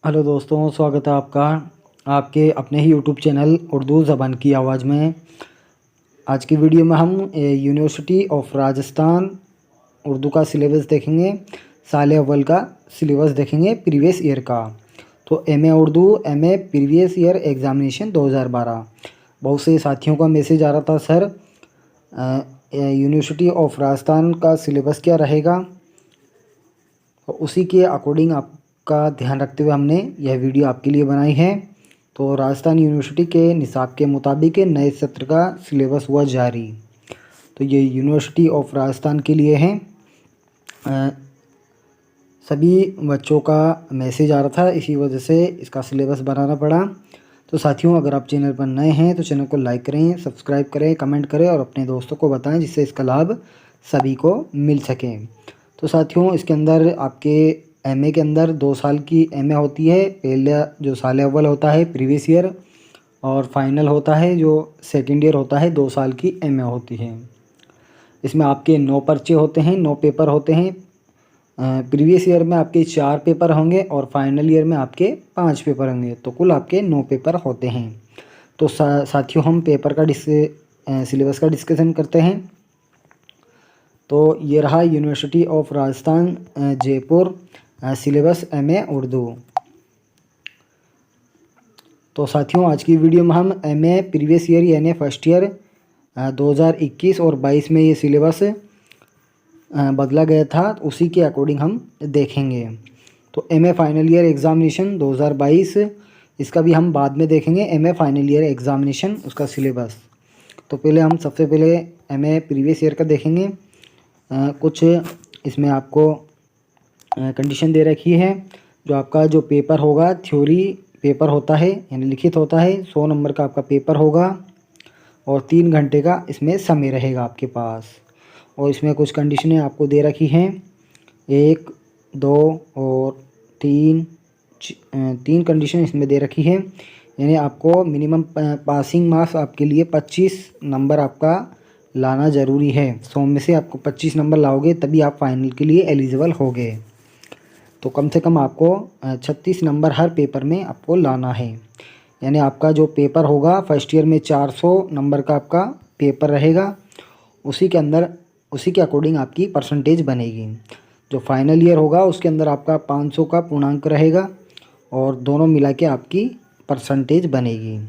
Hello दोस्तों, स्वागत है आपका आपके अपने ही यूट्यूब चैनल उर्दू ज़बान की आवाज़ में। आज की वीडियो में हम यूनिवर्सिटी ऑफ राजस्थान उर्दू का सिलेबस देखेंगे। साल अव्वल का सिलेबस देखेंगे प्रीवियस ईयर का। तो MA Urdu MA previous year examination 2012। बहुत से साथियों का मैसेज आ रहा था, सर यूनिवर्सिटी ऑफ राजस्थान का सिलेबस क्या रहेगा। तो उसी के अकॉर्डिंग आपका ध्यान रखते हुए हमने यह वीडियो आपके लिए बनाई है। तो राजस्थान यूनिवर्सिटी के निसाब के मुताबिक नए सत्र का सिलेबस हुआ जारी। तो ये यूनिवर्सिटी ऑफ राजस्थान के लिए है। सभी बच्चों का मैसेज आ रहा था, इसी वजह से इसका सिलेबस बनाना पड़ा। तो साथियों, अगर आप चैनल पर नए हैं तो चैनल को लाइक करें, सब्सक्राइब करें, कमेंट करें और अपने दोस्तों को बताएं, जिससे इसका लाभ सभी को मिल सके। तो साथियों, इसके अंदर आपके एमए के अंदर 2 साल की एमए होती है। पहला जो साल अव्वल होता है प्रीवियस ईयर, और फाइनल होता है जो सेकेंड ईयर होता है, 2 साल की एमए होती है। इसमें आपके 9 पर्चे होते हैं, 9 पेपर होते हैं। प्रीवियस ईयर में आपके 4 पेपर होंगे और फाइनल ईयर में आपके 5 पेपर होंगे। तो कुल आपके 9 पेपर होते हैं। तो साथियों, हम पेपर का सिलेबस का डिस्कशन करते हैं। तो ये रहा university of Rajasthan Jaipur syllabus MA Urdu. तो साथियों, आज की वीडियो में हम एमए प्रीवियस ईयर यानी फर्स्ट ईयर 2021 और 22 में ये सिलेबस बदला गया था, उसी के अकॉर्डिंग हम देखेंगे। तो एमए फाइनल ईयर एग्ज़ामिनेशन 2022, इसका भी हम बाद में देखेंगे। एमए फाइनल ईयर एग्ज़ामिनेशन उसका सिलेबस। तो पहले हम सबसे पहले एमए प्रीवियस ईयर का देखेंगे। कुछ इसमें आपको कंडीशन दे रखी है। जो पेपर होगा, थ्योरी पेपर होता है यानी लिखित होता है, 100 नंबर का आपका पेपर होगा और 3 घंटे का इसमें समय रहेगा आपके पास। और इसमें कुछ कंडीशनें आपको दे रखी हैं, 1, 2 और 3 कंडीशन इसमें दे रखी है। यानी आपको मिनिमम पासिंग मार्क्स आपके लिए 25 नंबर आपका लाना ज़रूरी है। 100 में से आपको 25 नंबर लाओगे तभी आप फाइनल के लिए एलिजिबल होगे। तो कम से कम आपको 36 नंबर हर पेपर में आपको लाना है। यानी आपका जो पेपर होगा फर्स्ट ईयर में 400 नंबर का आपका पेपर रहेगा, उसी के अकॉर्डिंग आपकी परसेंटेज बनेगी। जो फाइनल ईयर होगा उसके अंदर आपका 500 का पूर्णांक रहेगा और दोनों मिला के आपकी परसेंटेज बनेगी।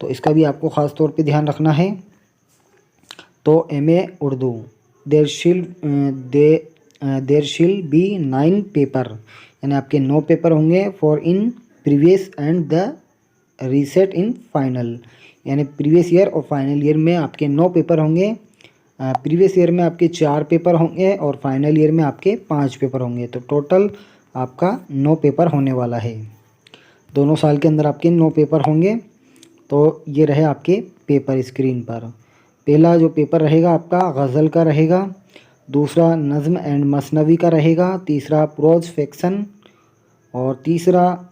तो इसका भी आपको ख़ास तौर पे ध्यान रखना है। तो एमए उर्दू देयर शिल बी 9 पेपर, यानी आपके 9 पेपर होंगे for in previous and the reset in final. यानी प्रीवियस ईयर और फाइनल ईयर में आपके 9 पेपर होंगे। प्रीवियस ईयर में आपके 4 पेपर होंगे और फाइनल ईयर में आपके 5 पेपर होंगे। तो टोटल आपका 9 पेपर होने वाला है। दोनों साल के अंदर आपके 9 पेपर होंगे। तो ये रहे आपके पेपर स्क्रीन पर। पहला जो पेपर रहेगा आपका गज़ल का रहेगा, दूसरा नज़्म एंड मसनवी का रहेगा, तीसरा प्रोज फिक्शन और तीसरा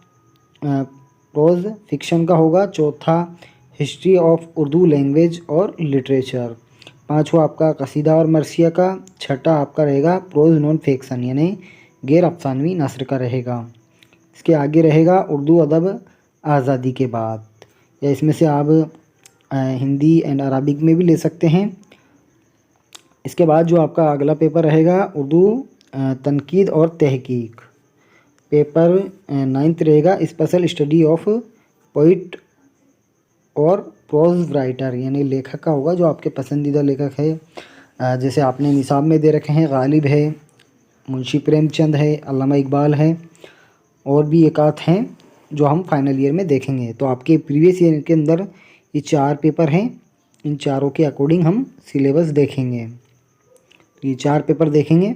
प्रोज फिक्शन का होगा, चौथा हिस्ट्री ऑफ उर्दू लैंग्वेज और लिटरेचर, पांचवा आपका कसीदा और मरसिया का, छठा आपका रहेगा प्रोज नॉन फिक्शन यानी गैर अफसानवी नस्र का रहेगा। इसके आगे रहेगा उर्दू अदब आज़ादी के बाद, या इसमें से आप हिंदी एंड अरबिक में भी ले सकते हैं। इसके बाद जो आपका अगला पेपर रहेगा उर्दू तनकीद और तहकीक। पेपर 9th रहेगा स्पेशल स्टडी ऑफ पोइट और प्रोज राइटर, यानी लेखक का होगा जो आपके पसंदीदा लेखक है। जैसे आपने निसाब में दे रखे हैं, गालिब है, मुंशी प्रेमचंद है, अल्लामा इकबाल है और भी एक आध हैं जो हम फाइनल ईयर में देखेंगे। तो आपके प्रीवियस ईयर के अंदर ये 4 पेपर हैं, इन चारों के अकॉर्डिंग हम सिलेबस देखेंगे। ये 4 पेपर देखेंगे,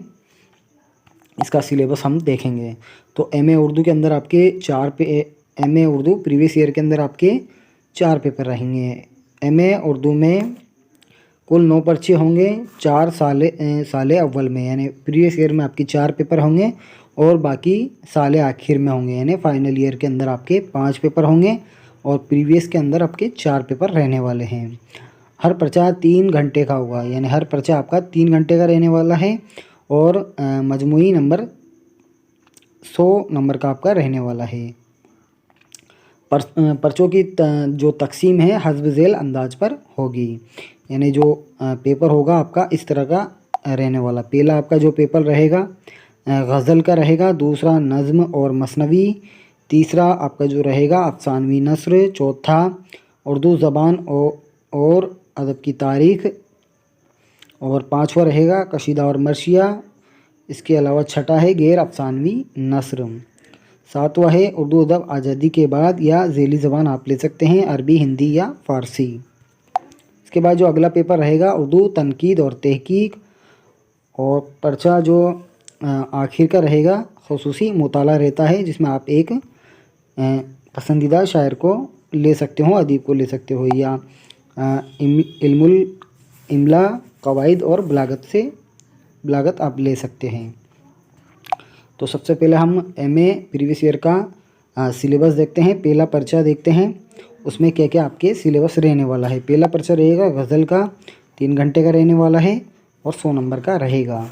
इसका सिलेबस हम देखेंगे। तो एमए उर्दू के अंदर आपके एमए उर्दू प्रीवियस ईयर के अंदर आपके 4 पेपर रहेंगे। एमए उर्दू में कुल 9 पर्चे होंगे, 4 साले अव्वल में, यानी प्रीवियस ईयर में आपके 4 पेपर होंगे और बाकी साले आखिर में होंगे। यानी फाइनल ईयर के अंदर आपके 5 पेपर होंगे और प्रीवियस के अंदर आपके 4 पेपर रहने वाले हैं। हर पर्चा 3 घंटे का होगा, यानी हर पर्चा आपका 3 घंटे का रहने वाला है और मजमूई नंबर 100 नंबर का आपका रहने वाला है। पर्चों की जो तकसीम है हस्ब झेल अंदाज पर होगी, यानी जो पेपर होगा आपका इस तरह का रहने वाला। पहला आपका जो पेपर रहेगा गज़ल का रहेगा, दूसरा नज़्म और मसनवी, तीसरा आपका जो रहेगा अफसानवी नस्र, चौथा उर्दू ज़बान और अदब की तारीख़, और पांचवा रहेगा कशीदा और मर्शिया। इसके अलावा छठा है गैर अफसानवी नस्र। सातवां है उर्दू अदब आज़ादी के बाद, या झेली ज़बान आप ले सकते हैं अरबी, हिंदी या फ़ारसी। इसके बाद जो अगला पेपर रहेगा उर्दू तनकीद और तहकीक, और पर्चा जो आखिर का रहेगा खुसूसी मुताला रहता है, जिसमें आप एक पसंदीदा शायर को ले सकते हो, अदीब को ले सकते हो, या इल्मुल इमला, कवाइद और बलागत आप ले सकते हैं। तो सबसे पहले हम एमए प्रीवियस ईयर का सिलेबस देखते हैं। पहला पर्चा देखते हैं उसमें क्या क्या आपके सिलेबस रहने वाला है। पहला पर्चा रहेगा गज़ल का, 3 घंटे का रहने वाला है और 100 नंबर का रहेगा।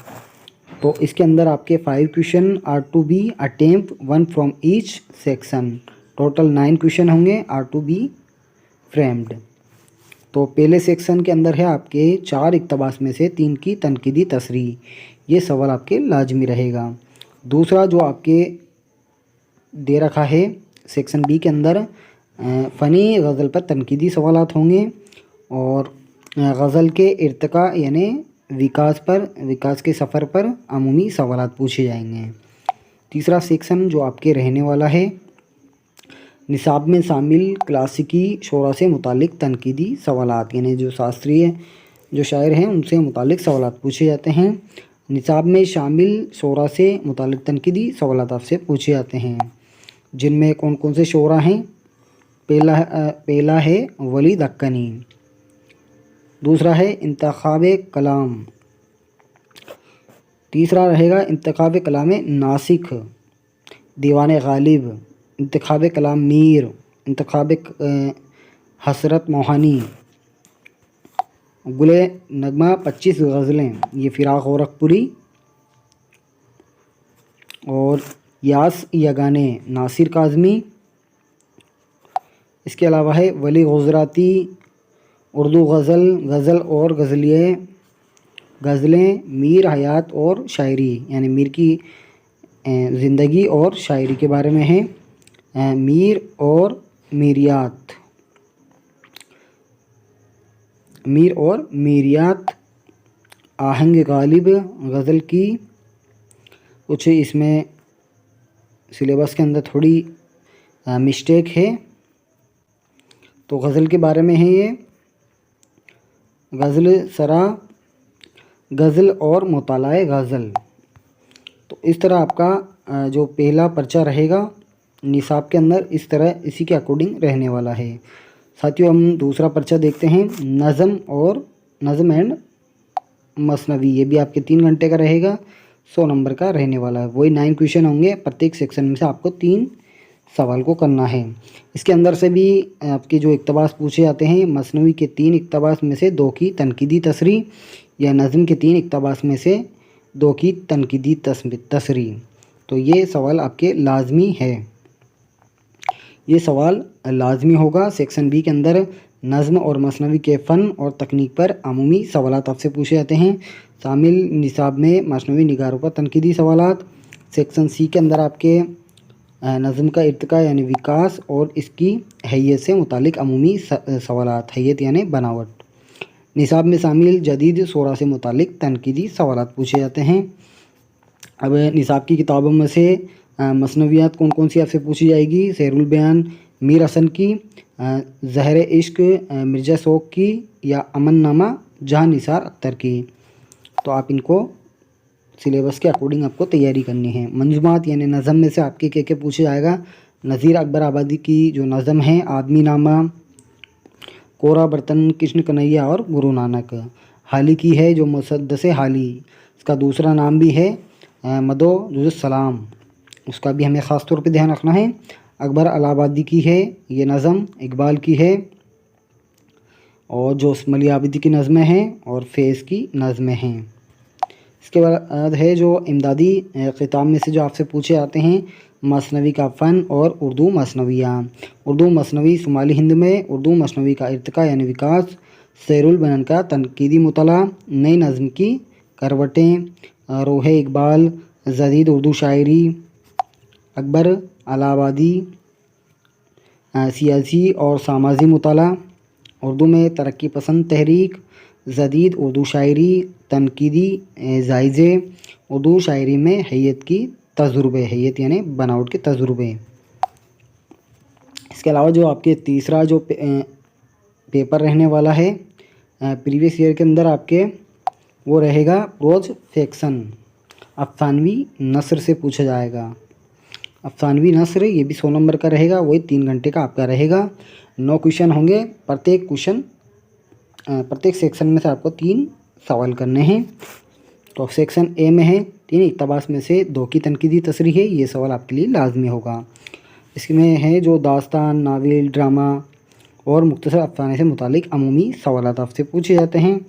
तो इसके अंदर आपके 5 question are to be attempt 1 from each section. Total 9 question होंगे आर टू बी फ्रेम्ड। तो पहले सेक्शन के अंदर है आपके 4 इक्तबास में से 3 की तनकीदी तसरीह, ये सवाल आपके लाजमी रहेगा। दूसरा जो आपके दे रखा है सेक्शन बी के अंदर फ़नी गज़ल पर तनकीदी सवालात होंगे, और गज़ल के इर्तिका यानी विकास के सफ़र पर अमूमी सवालात पूछे जाएंगे। तीसरा सेक्शन जो आपके रहने वाला है निसाब में शामिल क्लासिकी शोरा से मुतालिक तनकीदी सवालात, यानी जो शास्त्रीय जो शायर हैं उनसे मुतालिक सवालात पूछे जाते हैं। निसाब में शामिल शोरा से मुतालिक तनकीदी सवालात आपसे पूछे जाते हैं, जिनमें कौन कौन से शोरा हैं। पहला है वली दक्कनी, दूसरा है इंतखाब कलाम, तीसरा रहेगा इंतखाब कलाम नासिक, दीवान गालिब, इंतखाब कलाम मीर, इंतखाब हसरत मोहानी, गुले नगमा 25 गज़लें, ये फ़िराक़ गोरखपुरी, और यास यगाने नासिर काज़मी। इसके अलावा है वली गुजराती, उर्दू गज़ल और गज़लें, मीर हयात और शायरी, यानी मीर की ज़िंदगी और शायरी के बारे में है। मीर और मीरियात, आहंग गालिब गज़ल की। कुछ इसमें सिलेबस के अंदर थोड़ी मिस्टेक है, तो गज़ल के बारे में है ये गज़ल सरा, गज़ल और मुतालाए गज़ल। तो इस तरह आपका जो पहला पर्चा रहेगा निसाब के अंदर इस तरह इसी के अकॉर्डिंग रहने वाला है। साथियों हम दूसरा पर्चा देखते हैं नज़म एंड मसनवी, ये भी आपके 3 घंटे का रहेगा, 100 नंबर का रहने वाला है। वही 9 क्वेश्चन होंगे, प्रत्येक सेक्शन में से आपको 3 सवाल को करना है। इसके अंदर से भी आपके जो इक्तबास पूछे जाते हैं, मसनवी के 3 इक्तबास में से 2 की तनकीदी तसरीह, या नज़म के 3 इक्तबास में से 2 की तनकीदी तसरीह। तो ये सवाल आपके लाजमी है, ये सवाल लाजमी होगा। सेक्शन बी के अंदर नज़्म और मसनवी के फ़न और तकनीक पर अमूमी सवालात आपसे पूछे जाते हैं। शामिल निसाब में मसनवी निगारों पर तनकीदी सवालात। सेक्शन सी के अंदर आपके नज़्म का इर्तिका यानी विकास और इसकी हैयत से मुतालिक अमूमी सवालात, हैयत यानी बनावट। निसाब में शामिल जदीद शोरा से मुतालिक तनकीदी सवालात पूछे जाते हैं। अब निसाब की किताबों में से मसनवियात कौन कौन सी आपसे पूछी जाएगी। सहरुल बयान मीर हसन की, ज़हर इश्क मिर्ज़ा शौक़ की, या अमननामा जहाँ निसार अख्तर की। तो आप इनको सिलेबस के अकॉर्डिंग आपको तैयारी करनी है। मंजुमात यानी नज़म में से आपके क्या क्या पूछे जाएगा। नज़ीर अकबर आबादी की जो नज़म है आदमी नामा, कोरा बर्तन कृष्ण कन्हैया और गुरु नानक। हाली की है जो मुसद्दस हाली, इसका दूसरा नाम भी है मदो जुज़ुस्सलाम, उसका भी हमें ख़ास तौर पे ध्यान रखना है। अकबर अलाहाबादी की है ये नज़म, इकबाल की है, और जो उस्मली आबिदी की नज़में हैं और फैज़ की नज़में हैं। इसके बाद है जो इमदादी ख़िताब में से जो आपसे पूछे जाते हैं, मसनवी का फ़न और उर्दू मसनवियाँ। उर्दू मसनवी शुमाली हिंद में, उर्दू मसनवी का इर्तिका यानी विकास, सैरुल बनन का तनकीदी मुतला, नई नज़्म की करवटें, रोह इकबाल, जदीद उर्दू शायरी, अकबर अलाहाबादी, सियासी और सामाजी मुताला, उर्दू में तरक्की पसंद तहरीक, जदीद उर्दू शायरी, तनकीदी जायज़े, उर्दू शायरी में हैयत की तजुर्बे, हैयत यानी बनावट के तजुर्बे। इसके अलावा जो आपके तीसरा जो पेपर रहने वाला है प्रीवियस ईयर के अंदर आपके, वो रहेगा प्रोज फिक्शन, अफ़सानवी नस्र से पूछा जाएगा। अफ़सानवी नस्र ये भी 100 नंबर का रहेगा, वही 3 घंटे का आपका रहेगा। 9 क्वेश्चन होंगे, प्रत्येक सेक्शन में से आपको 3 सवाल करने हैं। तो सेक्शन ए में है 3 इक़्तिबास में से 2 की तनकीदी तसरीह है, ये सवाल आपके लिए लाजमी होगा। इसमें है जो दास्तान, नावल, ड्रामा और मुख्तसर अफ़साने से मुतालिक अमूमी सवालात आपसे पूछे जाते हैं।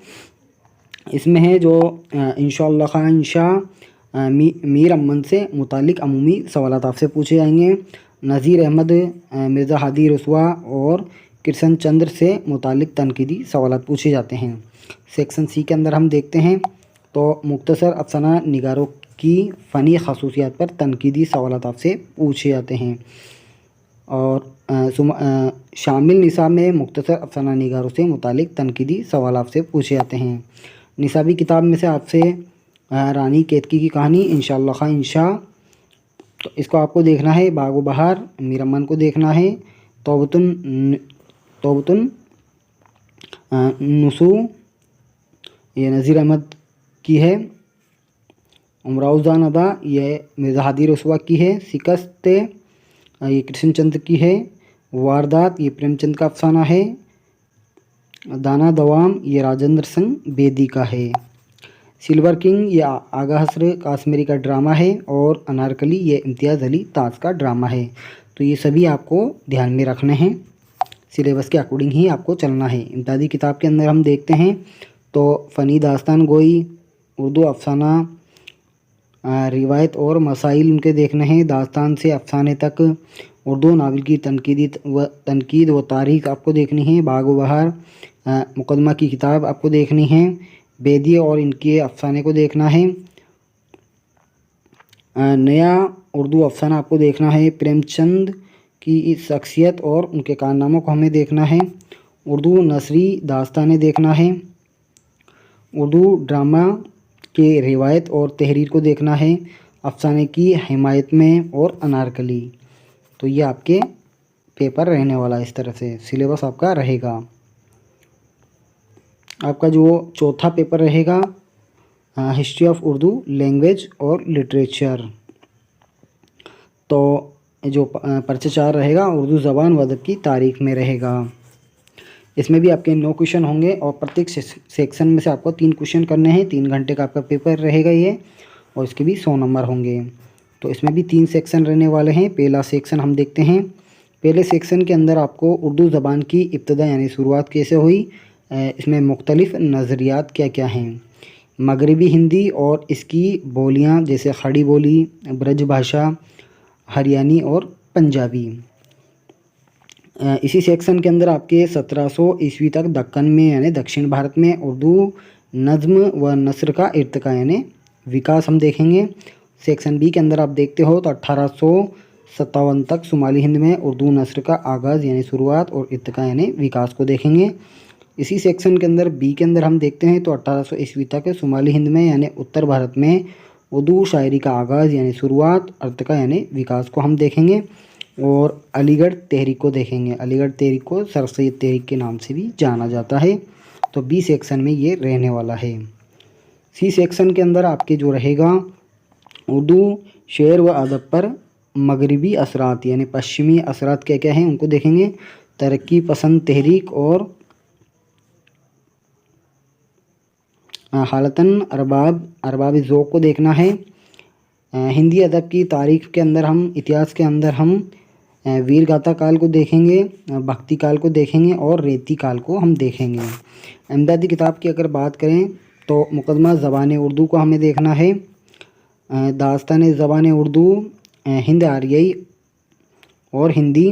इसमें है जो इंशाअल्लाह खां मीर अमन से मुतालिक अमूमी सवालात आपसे पूछे जाएंगे। नज़ीर अहमद, मिर्ज़ा हादी रसवा और कृष्ण चंद्र से मुतालिक तनकीदी सवालात पूछे जाते हैं। सेक्शन सी के अंदर हम देखते हैं तो मुख्तसर अफसाना निगारों की फ़नी खसूसियात पर तनकीदी सवालात आपसे पूछे जाते हैं। और शामिल निसाब में मुख्तसर अफसाना निगारों से मुतालिक तनकीदी सवाल आपसे पूछे जाते हैं। निसाबी किताब में से आपसे रानी केतकी की कहानी इंशाअल्लाह खां तो इसको आपको देखना है। बागो बहार मीर अमन को देखना है। तौबतुन नुसू ये नज़ीर अहमद की है। उमराउज़ान अदा ये मिर्ज़ा हादी रसवा की है। शिकस्त ये कृष्णचंद्र की है। वारदात ये प्रेमचंद का अफसाना है। दाना दवाम ये राजेंद्र सिंह बेदी का है। सिल्वर किंग ये आगा हसर काश्मीरी का ड्रामा है। और अनारकली ये इम्तियाज़ अली ताज का ड्रामा है। तो ये सभी आपको ध्यान में रखने हैं, सिलेबस के अकॉर्डिंग ही आपको चलना है। इम्तियाज़ी किताब के अंदर हम देखते हैं तो फ़नी दास्तान गोई, उर्दू अफसाना, रिवायत और मसाइल उनके देखने हैं। दास्तान से अफसाने तक उर्दू नावल की तनकीद व तारीख़ आपको देखनी है। बागो बहार मुकदमा की किताब आपको देखनी है। बेदी और इनके अफसाने को देखना है। नया उर्दू अफसाना आपको देखना है। प्रेमचंद की शख्सियत और उनके कारनामों को हमें देखना है। उर्दू नसरी दास्तानें देखना है। उर्दू ड्रामा के रिवायत और तहरीर को देखना है। अफसाने की हिमायत में और अनारकली। तो ये आपके पेपर रहने वाला है, इस तरह से सिलेबस आपका रहेगा। आपका जो चौथा पेपर रहेगा हिस्ट्री ऑफ उर्दू लैंग्वेज और लिटरेचर। तो जो पर्चा 4 रहेगा उर्दू ज़बान व अदब की तारीख़ में रहेगा। इसमें भी आपके 9 क्वेश्चन होंगे और प्रत्येक सेक्शन में से आपको 3 क्वेश्चन करने हैं। 3 घंटे का आपका पेपर रहेगा ये, और इसके भी 100 नंबर होंगे। तो इसमें भी 3 सेक्शन रहने वाले हैं। पहला सेक्शन हम देखते हैं। पहले सेक्शन के अंदर आपको उर्दू ज़बान की इब्तदा यानी शुरुआत कैसे हुई, इसमें मुख्तलिफ़ नज़रियात क्या क्या हैं। मगरबी हिंदी और इसकी बोलियाँ जैसे खड़ी बोली, ब्रज भाषा, हरियाणी और पंजाबी। इसी सेक्शन के अंदर आपके 1700 ईस्वी तक दक्कन में यानी दक्षिण भारत में उर्दू नज़्म व नस्र का इर्तिका यानी विकास हम देखेंगे। सेक्शन बी के अंदर आप देखते हो तो 1857 तक शुमाली हिंद में उर्दू नस्र का आगाज़ यानी शुरुआत और इर्तिका यानी विकास को देखेंगे। इसी सेक्शन के अंदर बी के अंदर हम देखते हैं तो 1800 ईस्वी तक शुमाली हिंद में यानी उत्तर भारत में उर्दू शायरी का आगाज़ यानी शुरुआत, इर्तिका यानी विकास को हम देखेंगे। और अलीगढ़ तहरीक को देखेंगे। अलीगढ़ तहरीक को सर सैयद तहरीक के नाम से भी जाना जाता है। तो बी सेक्शन में ये रहने वाला है। सी सेक्शन के अंदर आपके जो रहेगा उर्दू शेर व अदब पर मगरबी असरात यानी पश्चिमी असरात क्या क्या हैं उनको देखेंगे। तरक्की पसंद तहरीक और हालतन अरबाब ज़ौक़ को देखना है। हिंदी अदब की तारीख़ के अंदर हम इतिहास के अंदर हम वीर गाथा काल को देखेंगे, भक्ति काल को देखेंगे और रेती काल को हम देखेंगे। इमदादी किताब की अगर बात करें तो मुकदमा ज़बान उर्दू को हमें देखना है, दास्तान ज़बान उर्दू, हिंद आरियाई और हिंदी,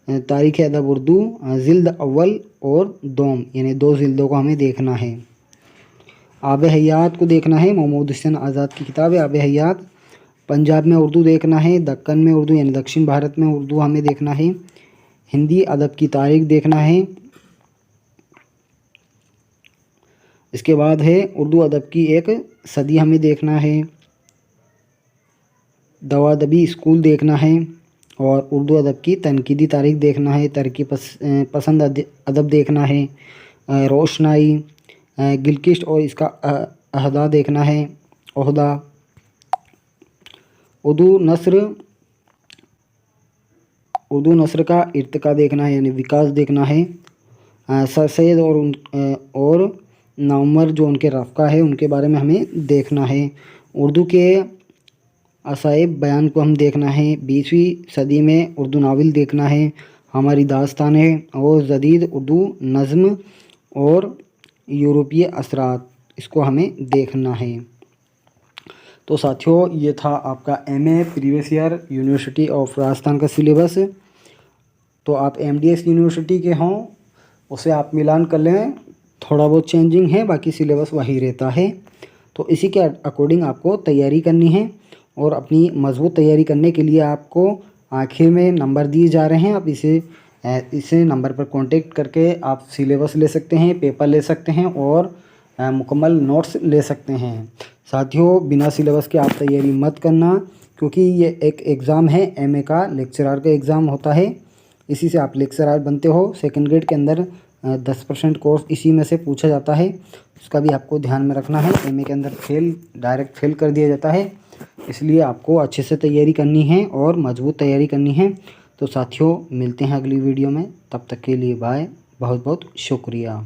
तारीख़ अदब उर्दू, जिल्द अव्वल और दोम, यानी 2 जिल्दों को हमें देखना है। आब हयात को देखना है, महमूद हुसैन आज़ाद की किताब है आब हयात। पंजाब में उर्दू देखना है, दक्कन में उर्दू यानी दक्षिण भारत में उर्दू हमें देखना है। हिंदी अदब की तारीख़ देखना है। इसके बाद है उर्दू अदब की एक सदी हमें देखना है। दवादबी स्कूल देखना है और उर्दू अदब की तनकीदी तारीख़ देखना है। तरक्की पसंद अदब देखना है। रोशनाई, गिलगिस्ट और इसका अहदा देखना है, ओहदा। उर्दू नस्र का इर्तिका देखना है यानी विकास देखना है। सर सैद और नाउमर जो उनके रफ़्क़ा है उनके बारे में हमें देखना है। उर्दू के असाइब बयान को हम देखना है। 20वीं सदी में उर्दू नावल देखना है, हमारी दास्तानें और जदीद उर्दू नज़्म और यूरोपीय असरात, इसको हमें देखना है। तो साथियों ये था आपका MA previous year university of Rajasthan का सिलेबस। तो आप MDS यूनिवर्सिटी के हों उसे आप मिलान कर लें, थोड़ा बहुत चेंजिंग है, बाकी सिलेबस वही रहता है। तो इसी के अकॉर्डिंग आपको तैयारी करनी है और अपनी मजबूत तैयारी करने के लिए आपको आखिर में नंबर दिए जा रहे हैं। आप इसे नंबर पर कांटेक्ट करके आप सिलेबस ले सकते हैं, पेपर ले सकते हैं और मुकम्मल नोट्स ले सकते हैं। साथियों बिना सिलेबस के आप तैयारी मत करना, क्योंकि ये एक एग्ज़ाम है, MA का लेक्चरर का एग्ज़ाम होता है, इसी से आप लेक्चरर बनते हो। सेकंड ग्रेड के अंदर 10% कोर्स इसी में से पूछा जाता है, उसका भी आपको ध्यान में रखना है। MA के अंदर डायरेक्ट फेल कर दिया जाता है, इसलिए आपको अच्छे से तैयारी करनी है और मजबूत तैयारी करनी है। तो साथियों मिलते हैं अगली वीडियो में, तब तक के लिए बाय, बहुत बहुत शुक्रिया।